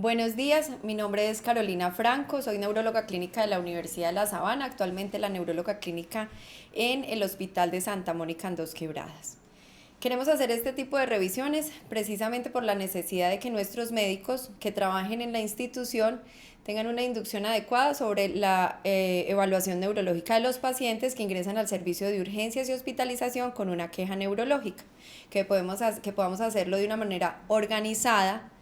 Buenos días, mi nombre es Carolina Franco, soy neuróloga clínica de la Universidad de La Sabana, actualmente la neuróloga clínica en el Hospital de Santa Mónica en Dos Quebradas. Queremos hacer este tipo de revisiones precisamente por la necesidad de que nuestros médicos que trabajen en la institución tengan una inducción adecuada sobre la evaluación neurológica de los pacientes que ingresan al servicio de urgencias y hospitalización con una queja neurológica, que podamos hacerlo de una manera organizada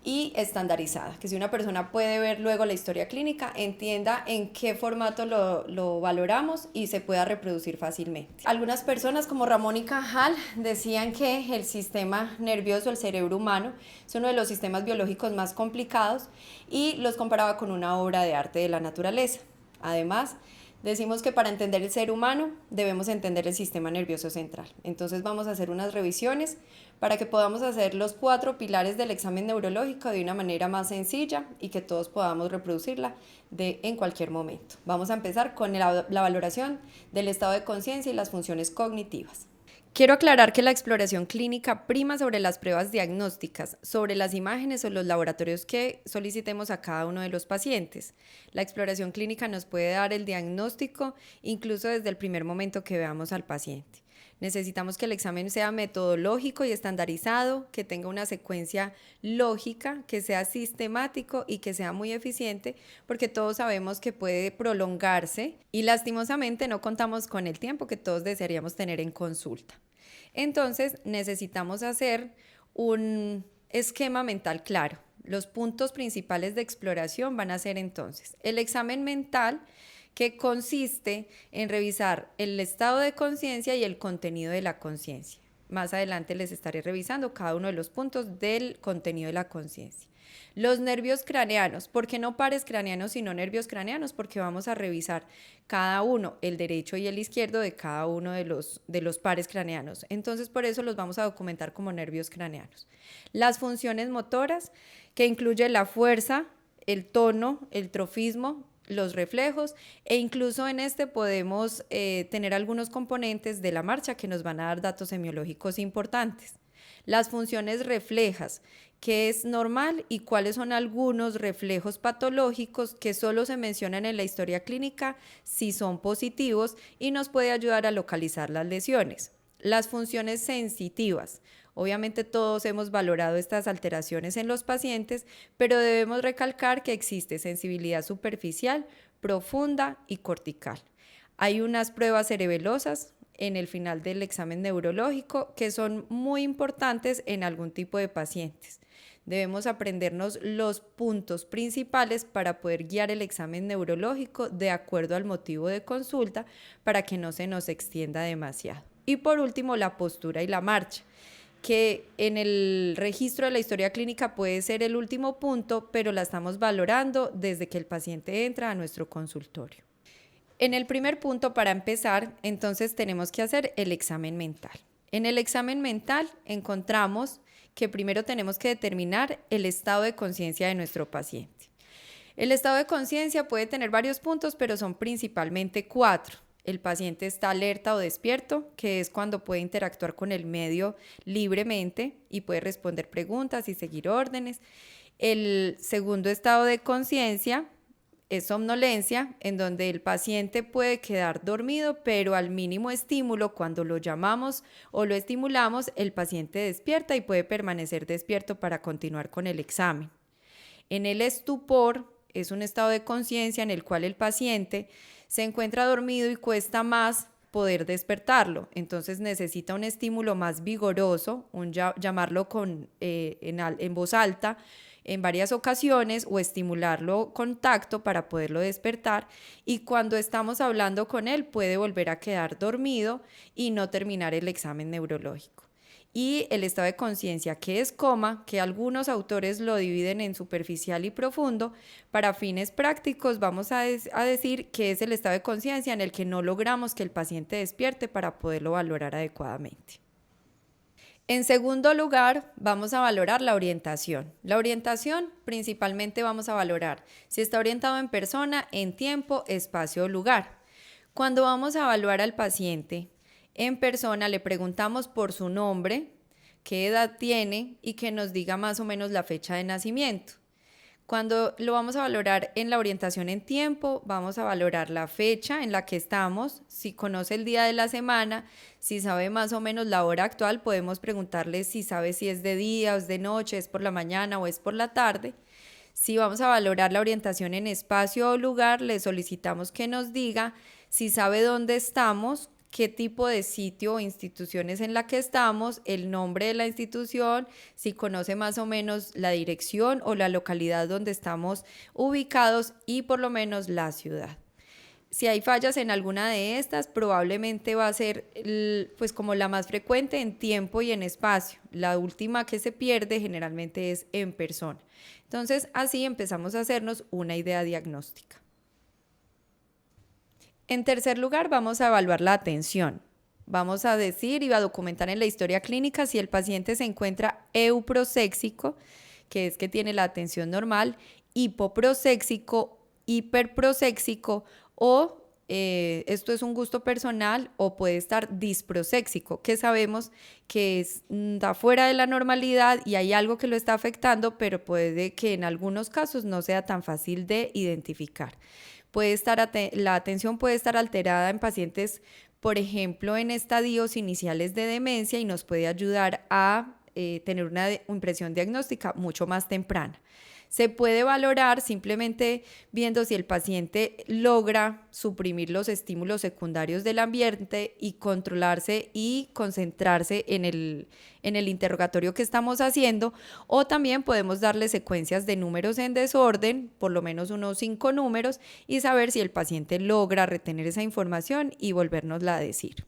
y estandarizada, que si una persona puede ver luego la historia clínica, entienda en qué formato lo valoramos y se pueda reproducir fácilmente. Algunas personas como Ramón y Cajal decían que el sistema nervioso, el cerebro humano, es uno de los sistemas biológicos más complicados y los comparaba con una obra de arte de la naturaleza. Además, decimos que para entender el ser humano debemos entender el sistema nervioso central. Entonces vamos a hacer unas revisiones para que podamos hacer los 4 pilares del examen neurológico de una manera más sencilla y que todos podamos reproducirla en cualquier momento. Vamos a empezar con la valoración del estado de conciencia y las funciones cognitivas. Quiero aclarar que la exploración clínica prima sobre las pruebas diagnósticas, sobre las imágenes o los laboratorios que solicitemos a cada uno de los pacientes. La exploración clínica nos puede dar el diagnóstico incluso desde el primer momento que veamos al paciente. Necesitamos que el examen sea metodológico y estandarizado, que tenga una secuencia lógica, que sea sistemático y que sea muy eficiente, porque todos sabemos que puede prolongarse y lastimosamente no contamos con el tiempo que todos desearíamos tener en consulta. Entonces necesitamos hacer un esquema mental claro. Los puntos principales de exploración van a ser entonces el examen mental, que consiste en revisar el estado de conciencia y el contenido de la conciencia. Más adelante les estaré revisando cada uno de los puntos del contenido de la conciencia. Los nervios craneanos. ¿Por qué no pares craneanos sino nervios craneanos? Porque vamos a revisar cada uno, el derecho y el izquierdo de cada uno de los pares craneanos. Entonces, por eso los vamos a documentar como nervios craneanos. Las funciones motoras, que incluye la fuerza, el tono, el trofismo, los reflejos, e incluso en este podemos tener algunos componentes de la marcha que nos van a dar datos semiológicos importantes. Las funciones reflejas, qué es normal y cuáles son algunos reflejos patológicos que solo se mencionan en la historia clínica si son positivos y nos puede ayudar a localizar las lesiones. Las funciones sensitivas. Obviamente todos hemos valorado estas alteraciones en los pacientes, pero debemos recalcar que existe sensibilidad superficial, profunda y cortical. Hay unas pruebas cerebelosas en el final del examen neurológico que son muy importantes en algún tipo de pacientes. Debemos aprendernos los puntos principales para poder guiar el examen neurológico de acuerdo al motivo de consulta para que no se nos extienda demasiado. Y por último, la postura y la marcha, que en el registro de la historia clínica puede ser el último punto, pero la estamos valorando desde que el paciente entra a nuestro consultorio. En el primer punto, para empezar, entonces tenemos que hacer el examen mental. En el examen mental encontramos que primero tenemos que determinar el estado de conciencia de nuestro paciente. El estado de conciencia puede tener varios puntos, pero son principalmente 4. El paciente está alerta o despierto, que es cuando puede interactuar con el medio libremente y puede responder preguntas y seguir órdenes. El segundo estado de conciencia es somnolencia, en donde el paciente puede quedar dormido, pero al mínimo estímulo, cuando lo llamamos o lo estimulamos, el paciente despierta y puede permanecer despierto para continuar con el examen. En el estupor es un estado de conciencia en el cual el paciente se encuentra dormido y cuesta más poder despertarlo. Entonces necesita un estímulo más vigoroso, llamarlo en voz alta en varias ocasiones o estimularlo con tacto para poderlo despertar, y cuando estamos hablando con él puede volver a quedar dormido y no terminar el examen neurológico. Y el estado de conciencia, que es coma, que algunos autores lo dividen en superficial y profundo. Para fines prácticos vamos a decir que es el estado de conciencia en el que no logramos que el paciente despierte para poderlo valorar adecuadamente. En segundo lugar, vamos a valorar la orientación. La orientación principalmente vamos a valorar si está orientado en persona, en tiempo, espacio o lugar. Cuando vamos a evaluar al paciente en persona, le preguntamos por su nombre, qué edad tiene y que nos diga más o menos la fecha de nacimiento. Cuando lo vamos a valorar en la orientación en tiempo, vamos a valorar la fecha en la que estamos, si conoce el día de la semana, si sabe más o menos la hora actual, podemos preguntarle si sabe si es de día o es de noche, es por la mañana o es por la tarde. Si vamos a valorar la orientación en espacio o lugar, le solicitamos que nos diga si sabe dónde estamos, qué tipo de sitio o institución es en la que estamos, el nombre de la institución, si conoce más o menos la dirección o la localidad donde estamos ubicados y por lo menos la ciudad. Si hay fallas en alguna de estas, probablemente va a ser pues como la más frecuente en tiempo y en espacio. La última que se pierde generalmente es en persona. Entonces, así empezamos a hacernos una idea diagnóstica. En tercer lugar, vamos a evaluar la atención. Vamos a decir y a documentar en la historia clínica si el paciente se encuentra euproséxico, que es que tiene la atención normal, hipoproséxico, hiperproséxico o esto es un gusto personal o puede estar disproséxico, que sabemos que está fuera de la normalidad y hay algo que lo está afectando, pero puede que en algunos casos no sea tan fácil de identificar. La atención puede estar alterada en pacientes, por ejemplo, en estadios iniciales de demencia y nos puede ayudar a tener una impresión diagnóstica mucho más temprana. Se puede valorar simplemente viendo si el paciente logra suprimir los estímulos secundarios del ambiente y controlarse y concentrarse en el interrogatorio que estamos haciendo, o también podemos darle secuencias de números en desorden, por lo menos unos 5 números, y saber si el paciente logra retener esa información y volvérnosla a decir.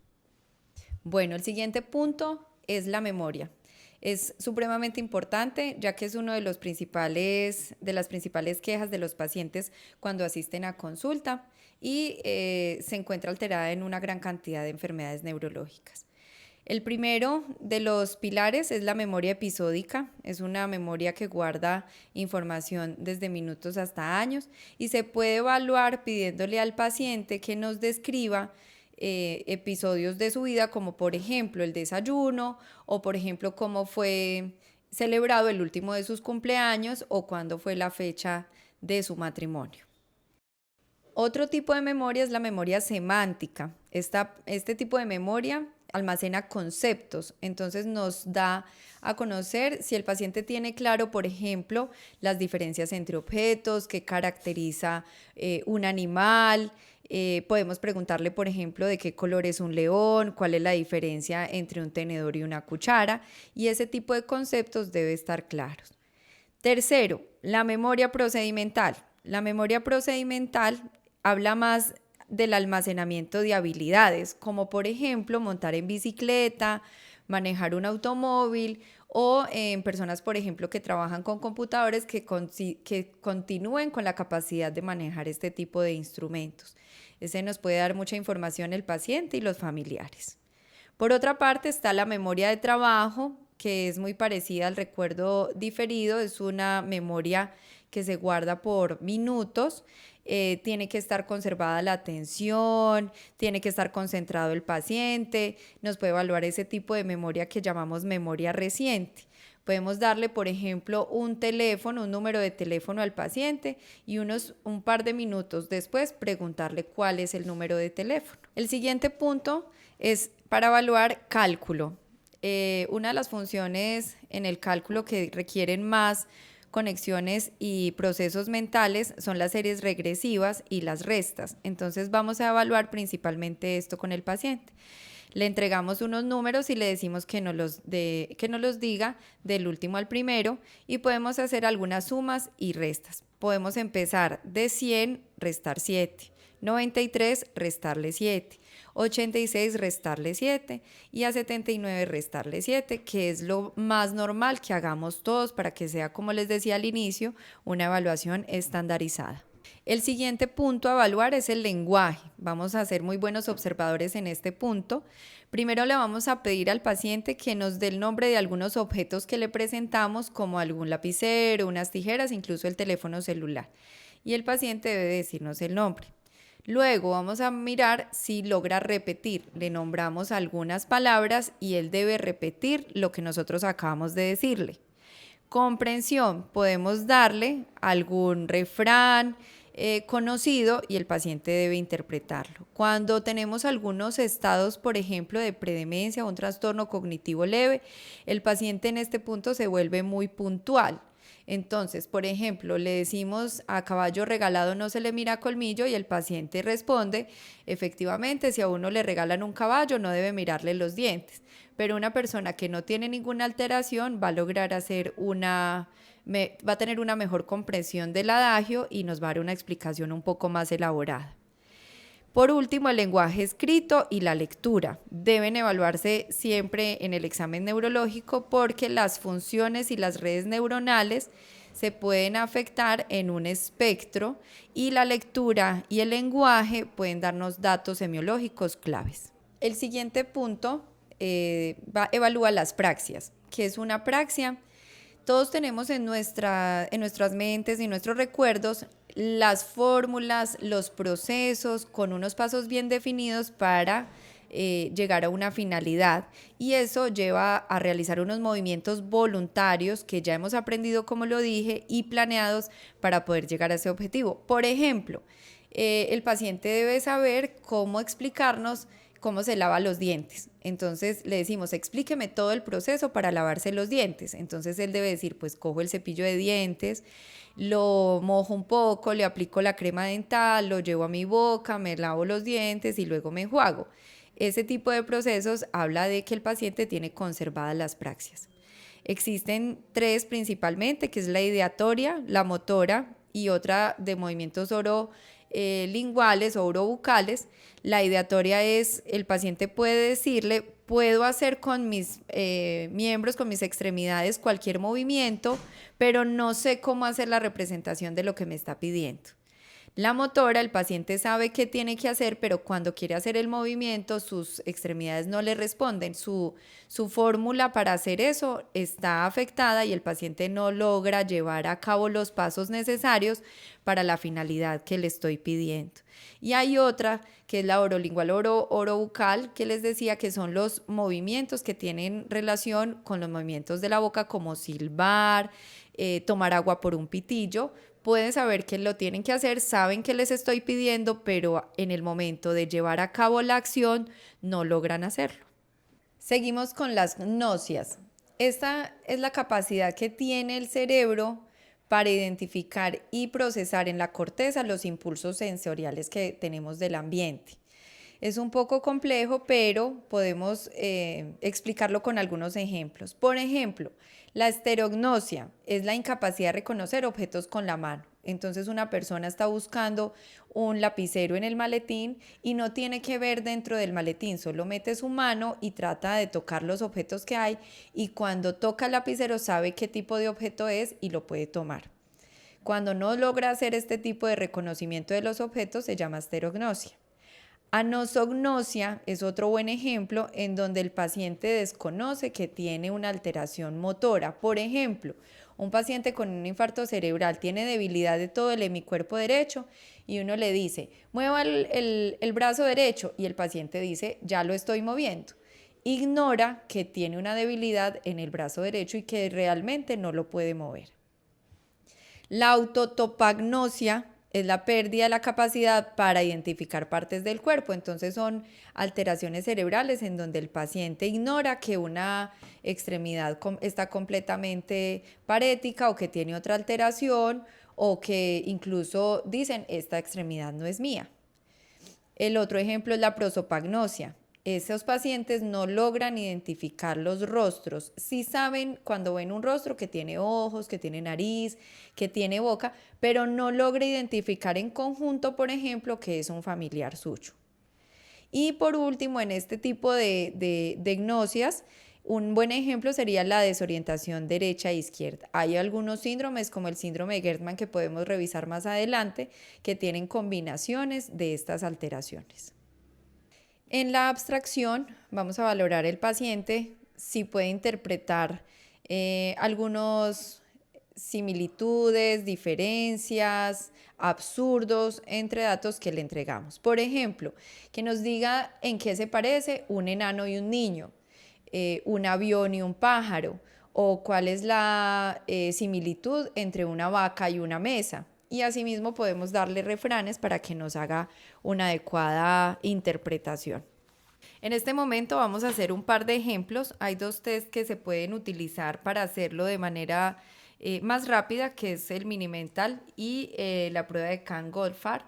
Bueno, el siguiente punto es la memoria. Es supremamente importante, ya que es uno de las principales quejas de los pacientes cuando asisten a consulta y se encuentra alterada en una gran cantidad de enfermedades neurológicas. El primero de los pilares es la memoria episódica. Es una memoria que guarda información desde minutos hasta años y se puede evaluar pidiéndole al paciente que nos describa episodios de su vida, como por ejemplo el desayuno o por ejemplo cómo fue celebrado el último de sus cumpleaños o cuándo fue la fecha de su matrimonio. Otro tipo de memoria es la memoria semántica. Este tipo de memoria almacena conceptos, entonces nos da a conocer si el paciente tiene claro, por ejemplo, las diferencias entre objetos, qué caracteriza un animal. Podemos preguntarle, por ejemplo, de qué color es un león, cuál es la diferencia entre un tenedor y una cuchara, y ese tipo de conceptos debe estar claros. Tercero, la memoria procedimental. La memoria procedimental habla más del almacenamiento de habilidades, como por ejemplo montar en bicicleta, manejar un automóvil o en personas, por ejemplo, que trabajan con computadores que continúen con la capacidad de manejar este tipo de instrumentos. Ese nos puede dar mucha información el paciente y los familiares. Por otra parte está la memoria de trabajo, que es muy parecida al recuerdo diferido, es una memoria que se guarda por minutos. Tiene que estar conservada la atención, tiene que estar concentrado el paciente, nos puede evaluar ese tipo de memoria que llamamos memoria reciente. Podemos darle, por ejemplo, un número de teléfono al paciente y un par de minutos después preguntarle cuál es el número de teléfono. El siguiente punto es para evaluar cálculo. Una de las funciones en el cálculo que requieren más conexiones y procesos mentales son las series regresivas y las restas. Entonces vamos a evaluar principalmente esto con el paciente. Le entregamos unos números y le decimos que nos los diga del último al primero y podemos hacer algunas sumas y restas. Podemos empezar de 100, restar 7, 93, restarle 7, 86, restarle 7 y a 79 restarle 7, que es lo más normal que hagamos todos para que sea, como les decía al inicio, una evaluación estandarizada. El siguiente punto a evaluar es el lenguaje. Vamos a ser muy buenos observadores en este punto. Primero le vamos a pedir al paciente que nos dé el nombre de algunos objetos que le presentamos, como algún lapicero, unas tijeras, incluso el teléfono celular. Y el paciente debe decirnos el nombre. Luego vamos a mirar si logra repetir. Le nombramos algunas palabras y él debe repetir lo que nosotros acabamos de decirle. Comprensión, podemos darle algún refrán conocido y el paciente debe interpretarlo. Cuando tenemos algunos estados, por ejemplo, de predemencia o un trastorno cognitivo leve, el paciente en este punto se vuelve muy puntual. Entonces, por ejemplo, le decimos a caballo regalado no se le mira colmillo y el paciente responde, efectivamente, si a uno le regalan un caballo no debe mirarle los dientes, pero una persona que no tiene ninguna alteración va a lograr va a tener una mejor comprensión del adagio y nos va a dar una explicación un poco más elaborada. Por último, el lenguaje escrito y la lectura deben evaluarse siempre en el examen neurológico porque las funciones y las redes neuronales se pueden afectar en un espectro y la lectura y el lenguaje pueden darnos datos semiológicos claves. El siguiente punto evalúa las praxias. ¿Qué es una praxia? Todos tenemos en nuestras mentes y nuestros recuerdos las fórmulas, los procesos con unos pasos bien definidos para llegar a una finalidad y eso lleva a realizar unos movimientos voluntarios que ya hemos aprendido, como lo dije, y planeados para poder llegar a ese objetivo. Por ejemplo, el paciente debe saber cómo explicarnos cómo se lava los dientes. Entonces le decimos, explíqueme todo el proceso para lavarse los dientes. Entonces él debe decir, pues cojo el cepillo de dientes, lo mojo un poco, le aplico la crema dental, lo llevo a mi boca, me lavo los dientes y luego me enjuago. Ese tipo de procesos habla de que el paciente tiene conservadas las praxias. Existen tres principalmente, que es la ideatoria, la motora y otra de movimientos linguales o orobucales. La ideatoria es, el paciente puede decirle, puedo hacer con mis miembros, con mis extremidades cualquier movimiento, pero no sé cómo hacer la representación de lo que me está pidiendo. La motora, el paciente sabe qué tiene que hacer, pero cuando quiere hacer el movimiento, sus extremidades no le responden. Su fórmula para hacer eso está afectada y el paciente no logra llevar a cabo los pasos necesarios para la finalidad que le estoy pidiendo. Y hay otra, que es la orolingual orobucal, que les decía que son los movimientos que tienen relación con los movimientos de la boca, como silbar, tomar agua por un pitillo. Pueden saber que lo tienen que hacer, saben que les estoy pidiendo, pero en el momento de llevar a cabo la acción no logran hacerlo. Seguimos con las gnosias. Esta es la capacidad que tiene el cerebro para identificar y procesar en la corteza los impulsos sensoriales que tenemos del ambiente. Es un poco complejo, pero podemos explicarlo con algunos ejemplos. Por ejemplo, la esterognosia es la incapacidad de reconocer objetos con la mano. Entonces una persona está buscando un lapicero en el maletín y no tiene que ver dentro del maletín, solo mete su mano y trata de tocar los objetos que hay y cuando toca el lapicero sabe qué tipo de objeto es y lo puede tomar. Cuando no logra hacer este tipo de reconocimiento de los objetos se llama esterognosia. Anosognosia es otro buen ejemplo en donde el paciente desconoce que tiene una alteración motora. Por ejemplo, un paciente con un infarto cerebral tiene debilidad de todo el hemicuerpo derecho y uno le dice, mueva el brazo derecho y el paciente dice, ya lo estoy moviendo. Ignora que tiene una debilidad en el brazo derecho y que realmente no lo puede mover. La autotopagnosia es la pérdida de la capacidad para identificar partes del cuerpo. Entonces son alteraciones cerebrales en donde el paciente ignora que una extremidad está completamente parética o que tiene otra alteración o que incluso dicen esta extremidad no es mía. El otro ejemplo es la prosopagnosia. Esos pacientes no logran identificar los rostros. Sí saben cuando ven un rostro que tiene ojos, que tiene nariz, que tiene boca, pero no logra identificar en conjunto, por ejemplo, que es un familiar suyo. Y por último, en este tipo de gnosias, un buen ejemplo sería la desorientación derecha e izquierda. Hay algunos síndromes como el síndrome de Gertmann que podemos revisar más adelante que tienen combinaciones de estas alteraciones. En la abstracción vamos a valorar el paciente si puede interpretar algunas similitudes, diferencias, absurdos entre datos que le entregamos. Por ejemplo, que nos diga en qué se parece un enano y un niño, un avión y un pájaro, o cuál es la similitud entre una vaca y una mesa. Y asimismo podemos darle refranes para que nos haga una adecuada interpretación. En este momento vamos a hacer un par de ejemplos. Hay dos test que se pueden utilizar para hacerlo de manera más rápida, que es el mini mental y la prueba de Kahn-Goldfarb.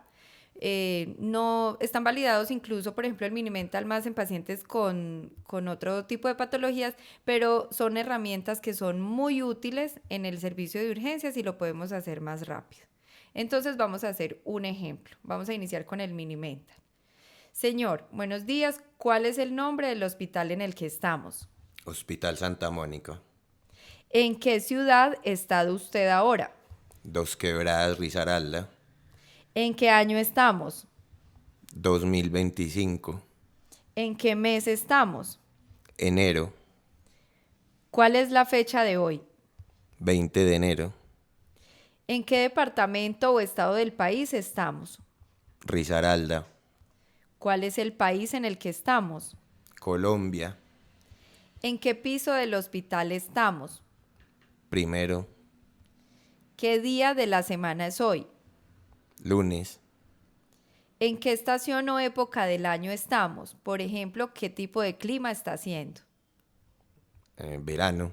No están validados incluso, por ejemplo, el mini mental más en pacientes con otro tipo de patologías, pero son herramientas que son muy útiles en el servicio de urgencias y lo podemos hacer más rápido. Entonces vamos a hacer un ejemplo. Vamos a iniciar con el mini mental. Señor, buenos días. ¿Cuál es el nombre del hospital en el que estamos? Hospital Santa Mónica. ¿En qué ciudad está usted ahora? Dos Quebradas, Risaralda. ¿En qué año estamos? 2025. ¿En qué mes estamos? Enero. ¿Cuál es la fecha de hoy? 20 de enero. ¿En qué departamento o estado del país estamos? Risaralda. ¿Cuál es el país en el que estamos? Colombia. ¿En qué piso del hospital estamos? Primero. ¿Qué día de la semana es hoy? Lunes. ¿En qué estación o época del año estamos? Por ejemplo, ¿qué tipo de clima está haciendo? Verano.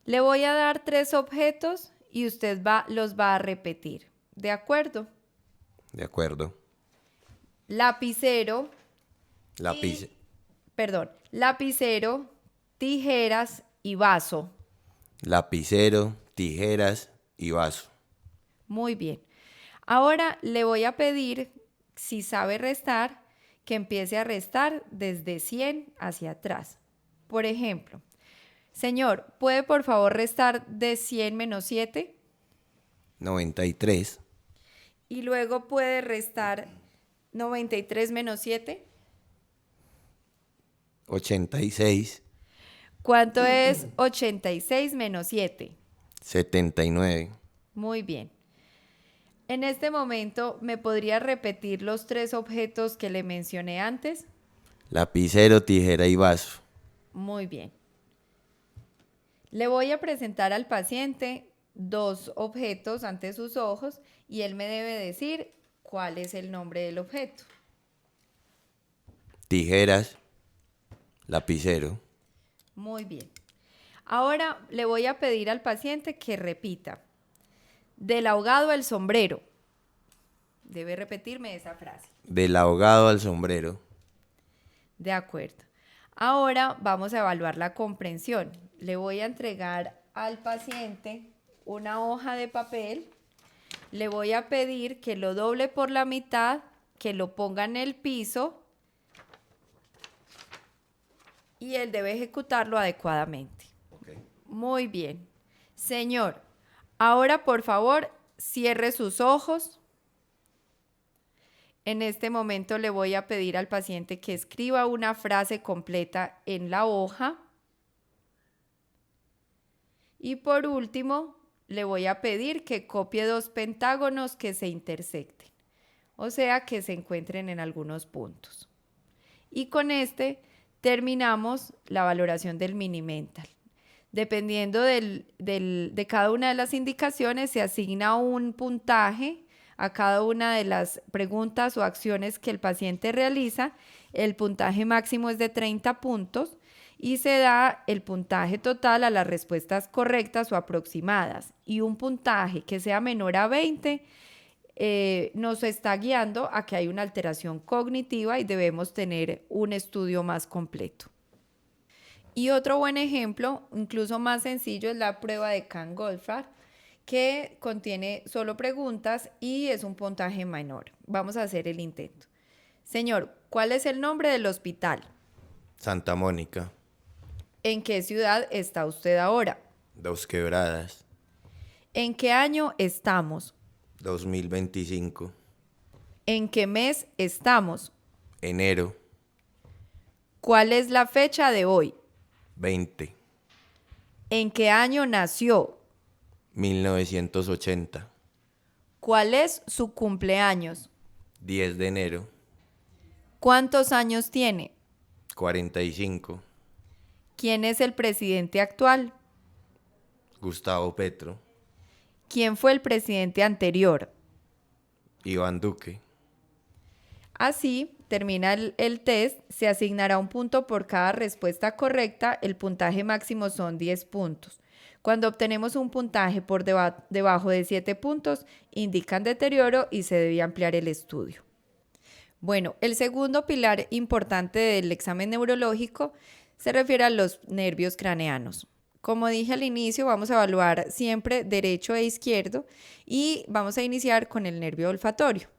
Le voy a dar 3 objetos y usted los va a repetir. ¿De acuerdo? De acuerdo. Lapicero, Lápiz. lapicero, tijeras y vaso. Lapicero, tijeras y vaso. Muy bien. Ahora le voy a pedir, si sabe restar, que empiece a restar desde 100 hacia atrás. Por ejemplo, señor, ¿puede por favor restar de 100 menos 7? 93. Y luego puede restar 93 menos 7. 86. ¿Cuánto es 86 menos 7? 79. Muy bien. En este momento, ¿me podría repetir los 3 objetos que le mencioné antes? Lapicero, tijera y vaso. Muy bien. Le voy a presentar al paciente 2 objetos ante sus ojos y él me debe decir cuál es el nombre del objeto. Tijeras, lapicero. Muy bien. Ahora le voy a pedir al paciente que repita. Del ahogado al sombrero. Debe repetirme esa frase. Del ahogado al sombrero. De acuerdo. Ahora vamos a evaluar la comprensión. Le voy a entregar al paciente una hoja de papel. Le voy a pedir que lo doble por la mitad, que lo ponga en el piso y él debe ejecutarlo adecuadamente. Okay. Muy bien. Señor, ahora por favor cierre sus ojos. En este momento le voy a pedir al paciente que escriba una frase completa en la hoja. Y por último, le voy a pedir que copie 2 pentágonos que se intersecten, o sea, que se encuentren en algunos puntos. Y con este terminamos la valoración del mini mental. Dependiendo de cada una de las indicaciones, se asigna un puntaje a cada una de las preguntas o acciones que el paciente realiza. El puntaje máximo es de 30 puntos y se da el puntaje total a las respuestas correctas o aproximadas. Y un puntaje que sea menor a 20 nos está guiando a que hay una alteración cognitiva y debemos tener un estudio más completo. Y otro buen ejemplo, incluso más sencillo, es la prueba de Kahn-Goldfarb, que contiene solo preguntas y es un puntaje menor. Vamos a hacer el intento. Señor, ¿cuál es el nombre del hospital? Santa Mónica. ¿En qué ciudad está usted ahora? Dos Quebradas. ¿En qué año estamos? 2025. ¿En qué mes estamos? Enero. ¿Cuál es la fecha de hoy? 20. ¿En qué año nació? 1980. ¿Cuál es su cumpleaños? 10 de enero. ¿Cuántos años tiene? 45. ¿Quién es el presidente actual? Gustavo Petro. ¿Quién fue el presidente anterior? Iván Duque. Así termina el test, se asignará un punto por cada respuesta correcta, el puntaje máximo son 10 puntos. Cuando obtenemos un puntaje por debajo de 7 puntos, indican deterioro y se debe ampliar el estudio. Bueno, el segundo pilar importante del examen neurológico se refiere a los nervios craneanos. Como dije al inicio, vamos a evaluar siempre derecho e izquierdo y vamos a iniciar con el nervio olfatorio.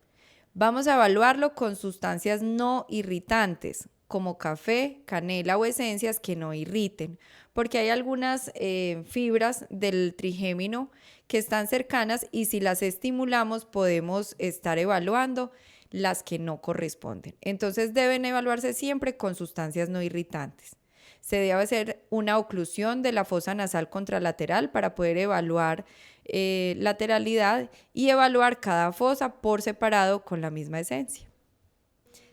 Vamos a evaluarlo con sustancias no irritantes, como café, canela o esencias que no irriten, porque hay algunas fibras del trigémino que están cercanas y si las estimulamos podemos estar evaluando las que no corresponden. Entonces deben evaluarse siempre con sustancias no irritantes. Se debe hacer una oclusión de la fosa nasal contralateral para poder evaluar lateralidad y evaluar cada fosa por separado con la misma esencia.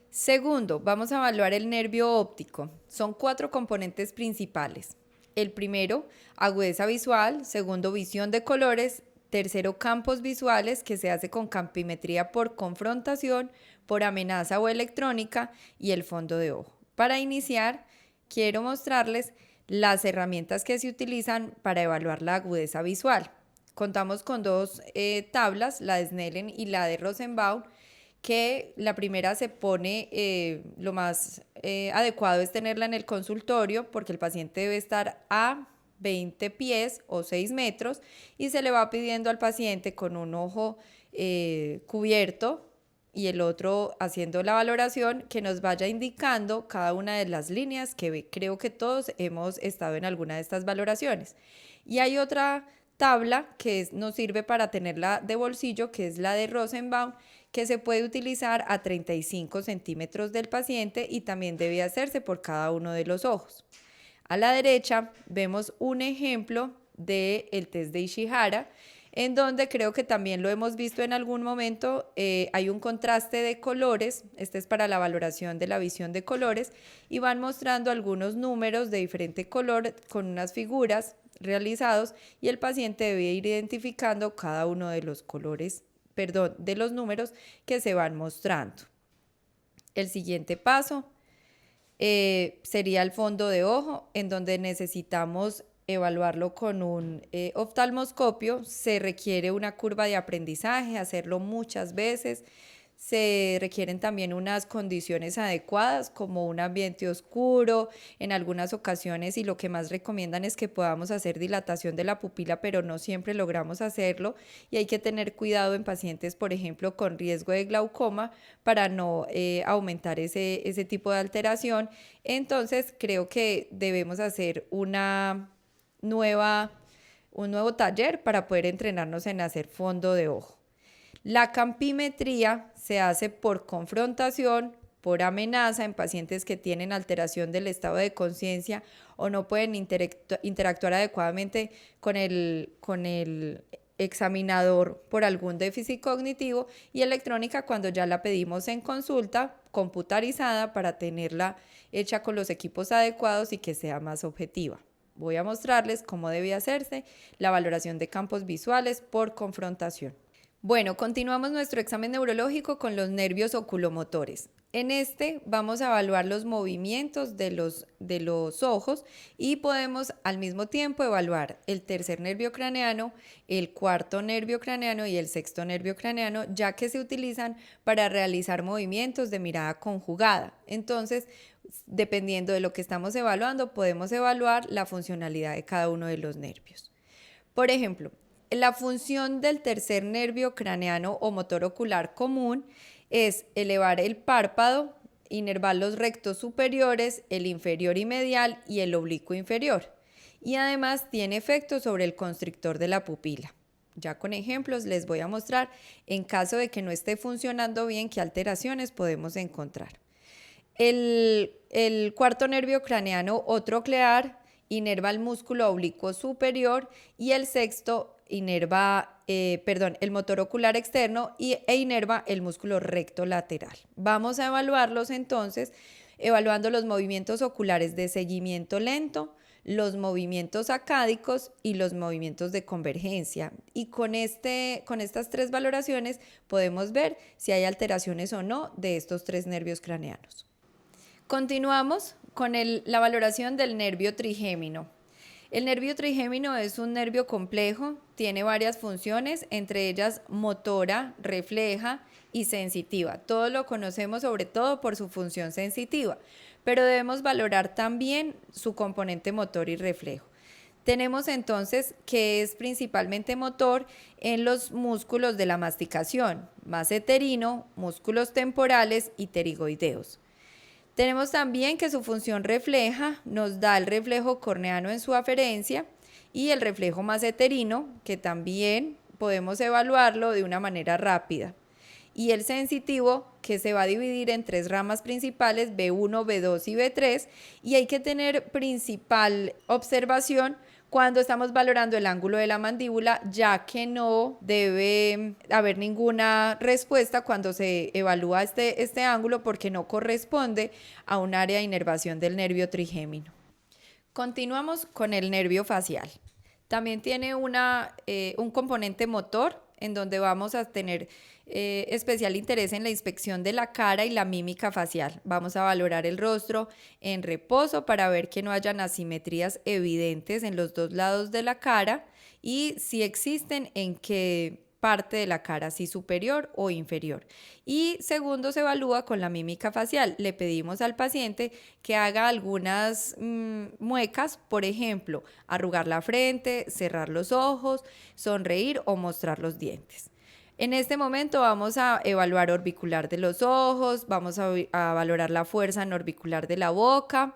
Segundo, vamos a evaluar el nervio óptico. Son 4 componentes principales. El primero, agudeza visual. Segundo, visión de colores. Tercero, campos visuales, que se hace con campimetría por confrontación, por amenaza o electrónica, y el fondo de ojo. Para iniciar, quiero mostrarles las herramientas que se utilizan para evaluar la agudeza visual. Contamos con 2 tablas, la de Snellen y la de Rosenbaum, que la primera se pone, lo más adecuado es tenerla en el consultorio porque el paciente debe estar a 20 pies o 6 metros y se le va pidiendo al paciente con un ojo cubierto y el otro haciendo la valoración que nos vaya indicando cada una de las líneas que creo que todos hemos estado en alguna de estas valoraciones. Y hay otra tabla que nos sirve para tenerla de bolsillo, que es la de Rosenbaum, que se puede utilizar a 35 centímetros del paciente y también debe hacerse por cada uno de los ojos. A la derecha vemos un ejemplo del test de Ishihara, en donde creo que también lo hemos visto en algún momento. Hay un contraste de colores, este es para la valoración de la visión de colores, y van mostrando algunos números de diferente color con unas figuras realizados y el paciente debe ir identificando cada uno de los colores, de los números que se van mostrando. El siguiente paso sería el fondo de ojo, en donde necesitamos evaluarlo con un oftalmoscopio. Se requiere una curva de aprendizaje, hacerlo muchas veces. Se requieren también unas condiciones adecuadas como un ambiente oscuro en algunas ocasiones, y lo que más recomiendan es que podamos hacer dilatación de la pupila, pero no siempre logramos hacerlo y hay que tener cuidado en pacientes, por ejemplo, con riesgo de glaucoma para no aumentar ese tipo de alteración. Entonces creo que debemos hacer un nuevo taller para poder entrenarnos en hacer fondo de ojo. La campimetría se hace por confrontación, por amenaza en pacientes que tienen alteración del estado de conciencia o no pueden interactuar adecuadamente con el examinador por algún déficit cognitivo, y electrónica cuando ya la pedimos en consulta computarizada para tenerla hecha con los equipos adecuados y que sea más objetiva. Voy a mostrarles cómo debe hacerse la valoración de campos visuales por confrontación. Bueno, continuamos nuestro examen neurológico con los nervios oculomotores. En este vamos a evaluar los movimientos de los ojos y podemos al mismo tiempo evaluar el tercer nervio craneano, el cuarto nervio craneano y el sexto nervio craneano, ya que se utilizan para realizar movimientos de mirada conjugada. Entonces, dependiendo de lo que estamos evaluando, podemos evaluar la funcionalidad de cada uno de los nervios. Por ejemplo, la función del tercer nervio craneano o motor ocular común es elevar el párpado, inervar los rectos superiores, el inferior y medial y el oblicuo inferior. Y además tiene efecto sobre el constrictor de la pupila. Ya con ejemplos les voy a mostrar en caso de que no esté funcionando bien qué alteraciones podemos encontrar. El cuarto nervio craneano o troclear inerva el músculo oblicuo superior y el sexto inerva, el motor ocular externo e inerva el músculo recto lateral. Vamos a evaluarlos entonces evaluando los movimientos oculares de seguimiento lento, los movimientos acádicos y los movimientos de convergencia. Y con estas 3 valoraciones podemos ver si hay alteraciones o no de estos 3 nervios craneanos. Continuamos con la valoración del nervio trigémino. El nervio trigémino es un nervio complejo, tiene varias funciones, entre ellas motora, refleja y sensitiva. Todos lo conocemos sobre todo por su función sensitiva, pero debemos valorar también su componente motor y reflejo. Tenemos entonces que es principalmente motor en los músculos de la masticación, masseterino, músculos temporales y pterigoideos. Tenemos también que su función refleja nos da el reflejo corneano en su aferencia y el reflejo masseterino, que también podemos evaluarlo de una manera rápida. Y el sensitivo, que se va a dividir en 3 ramas principales, B1, B2 y B3, y hay que tener principal observación cuando estamos valorando el ángulo de la mandíbula, ya que no debe haber ninguna respuesta cuando se evalúa este ángulo porque no corresponde a un área de inervación del nervio trigémino. Continuamos con el nervio facial. También tiene un componente motor en donde vamos a tener especial interés en la inspección de la cara y la mímica facial. Vamos a valorar el rostro en reposo para ver que no hayan asimetrías evidentes en los 2 lados de la cara y si existen en qué parte de la cara, si superior o inferior. Y segundo, se evalúa con la mímica facial. Le pedimos al paciente que haga algunas muecas, por ejemplo, arrugar la frente, cerrar los ojos, sonreír o mostrar los dientes. En este momento vamos a evaluar orbicular de los ojos, vamos a valorar la fuerza en orbicular de la boca.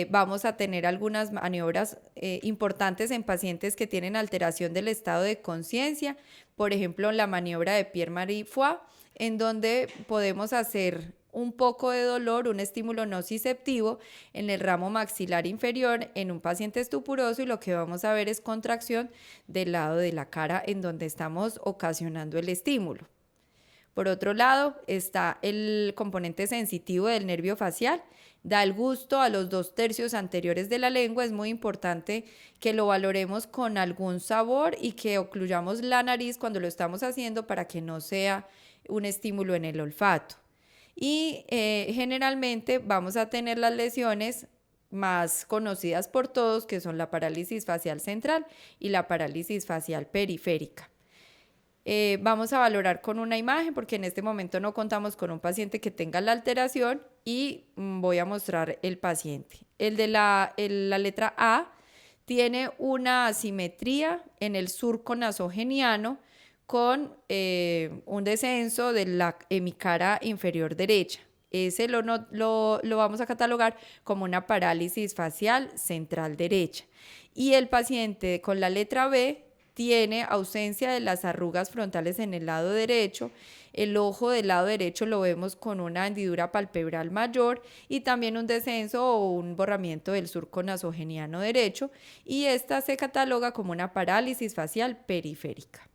Vamos a tener algunas maniobras importantes en pacientes que tienen alteración del estado de conciencia, por ejemplo, la maniobra de Pierre-Marie Foix, en donde podemos hacer un poco de dolor, un estímulo nociceptivo en el ramo maxilar inferior en un paciente estupuroso y lo que vamos a ver es contracción del lado de la cara en donde estamos ocasionando el estímulo. Por otro lado, está el componente sensitivo del nervio facial. Da el gusto a los 2/3 anteriores de la lengua. Es muy importante que lo valoremos con algún sabor y que ocluyamos la nariz cuando lo estamos haciendo para que no sea un estímulo en el olfato. Y generalmente vamos a tener las lesiones más conocidas por todos, que son la parálisis facial central y la parálisis facial periférica. Vamos a valorar con una imagen porque en este momento no contamos con un paciente que tenga la alteración y voy a mostrar el paciente. El de la letra A tiene una asimetría en el surco nasogeniano con un descenso de la hemicara inferior derecha. Ese lo vamos a catalogar como una parálisis facial central derecha. Y el paciente con la letra B tiene ausencia de las arrugas frontales en el lado derecho. El ojo del lado derecho lo vemos con una hendidura palpebral mayor y también un descenso o un borramiento del surco nasogeniano derecho, y esta se cataloga como una parálisis facial periférica.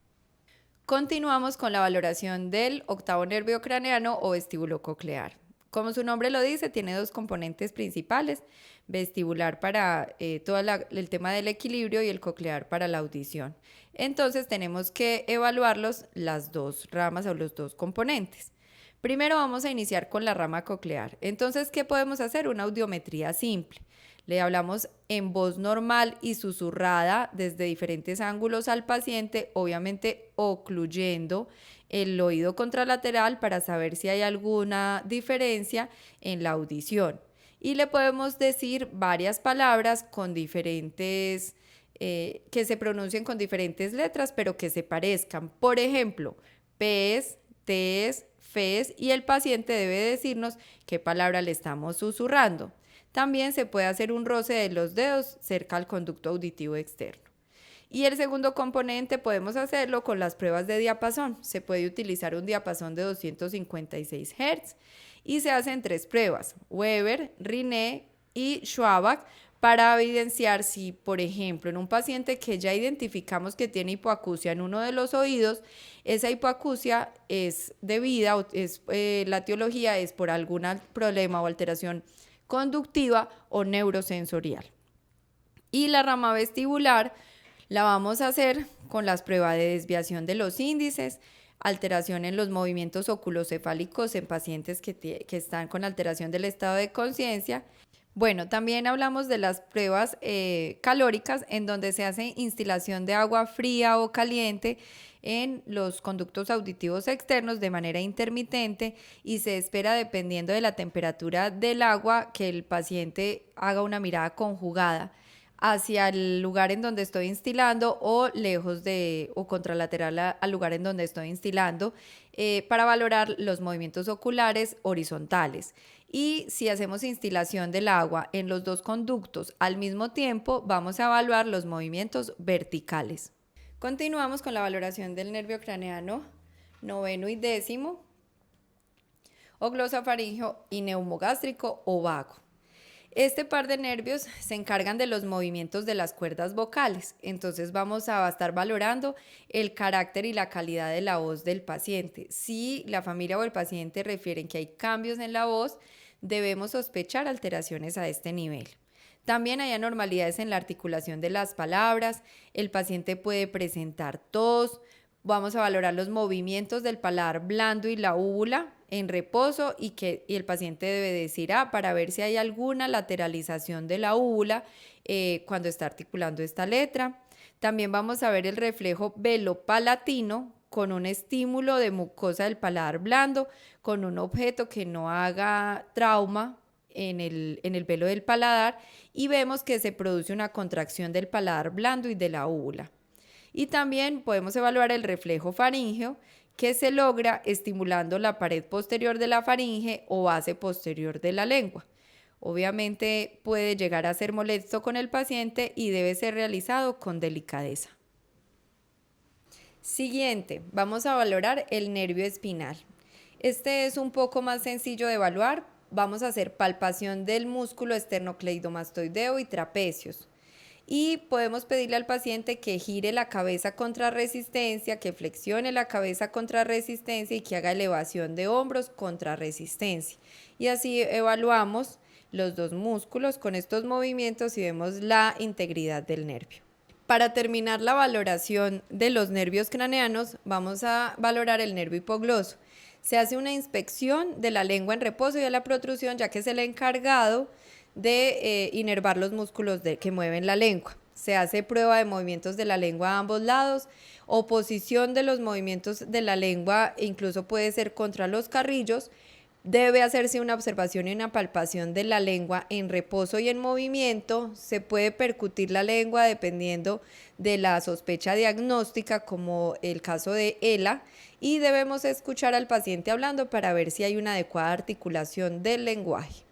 Continuamos con la valoración del octavo nervio craneano o vestíbulo coclear. Como su nombre lo dice, tiene 2 componentes principales: vestibular para todo el tema del equilibrio y el coclear para la audición. Entonces tenemos que evaluarlos las 2 ramas o los 2 componentes. Primero vamos a iniciar con la rama coclear. Entonces, ¿qué podemos hacer? Una audiometría simple. Le hablamos en voz normal y susurrada desde diferentes ángulos al paciente, obviamente ocluyendo el oído contralateral para saber si hay alguna diferencia en la audición. Y le podemos decir varias palabras con diferentes, que se pronuncien con diferentes letras, pero que se parezcan. Por ejemplo, pes, tes, fes, y el paciente debe decirnos qué palabra le estamos susurrando. También se puede hacer un roce de los dedos cerca al conducto auditivo externo. Y el segundo componente podemos hacerlo con las pruebas de diapasón. Se puede utilizar un diapasón de 256 Hz y se hacen 3 pruebas: Weber, Riné y Schwabach, para evidenciar si, por ejemplo, en un paciente que ya identificamos que tiene hipoacusia en uno de los oídos, esa hipoacusia es debida, la etiología es por algún problema o alteración conductiva o neurosensorial. Y la rama vestibular la vamos a hacer con las pruebas de desviación de los índices, alteración en los movimientos oculocefálicos en pacientes que están con alteración del estado de conciencia. Bueno, también hablamos de las pruebas calóricas, en donde se hace instilación de agua fría o caliente en los conductos auditivos externos de manera intermitente, y se espera, dependiendo de la temperatura del agua, que el paciente haga una mirada conjugada hacia el lugar en donde estoy instilando o lejos o contralateral al lugar en donde estoy instilando, para valorar los movimientos oculares horizontales. Y si hacemos instilación del agua en los dos conductos al mismo tiempo, vamos a evaluar los movimientos verticales. Continuamos con la valoración del nervio craneano noveno y décimo, o glosofaríngeo y neumogástrico o vago. Este par de nervios se encargan de los movimientos de las cuerdas vocales, entonces vamos a estar valorando el carácter y la calidad de la voz del paciente. Si la familia o el paciente refieren que hay cambios en la voz, debemos sospechar alteraciones a este nivel. También hay anormalidades en la articulación de las palabras, el paciente puede presentar tos. Vamos a valorar los movimientos del paladar blando y la úvula en reposo, y el paciente debe decir para ver si hay alguna lateralización de la úvula cuando está articulando esta letra. También vamos a ver el reflejo velopalatino con un estímulo de mucosa del paladar blando con un objeto que no haga trauma en el velo del paladar, y vemos que se produce una contracción del paladar blando y de la úvula. Y también podemos evaluar el reflejo faríngeo, que se logra estimulando la pared posterior de la faringe o base posterior de la lengua. Obviamente puede llegar a ser molesto con el paciente y debe ser realizado con delicadeza. Siguiente, vamos a valorar el nervio espinal. Este es un poco más sencillo de evaluar. Vamos a hacer palpación del músculo esternocleidomastoideo y trapecios. Y podemos pedirle al paciente que gire la cabeza contra resistencia, que flexione la cabeza contra resistencia y que haga elevación de hombros contra resistencia. Y así evaluamos los dos músculos con estos movimientos y vemos la integridad del nervio. Para terminar la valoración de los nervios craneanos, vamos a valorar el nervio hipogloso. Se hace una inspección de la lengua en reposo y de la protrusión, ya que es el encargado de inervar los músculos que mueven la lengua. Se hace prueba de movimientos de la lengua a ambos lados, oposición de los movimientos de la lengua, incluso puede ser contra los carrillos. Debe hacerse una observación y una palpación de la lengua en reposo y en movimiento. Se puede percutir la lengua dependiendo de la sospecha diagnóstica, como el caso de ELA, y debemos escuchar al paciente hablando para ver si hay una adecuada articulación del lenguaje.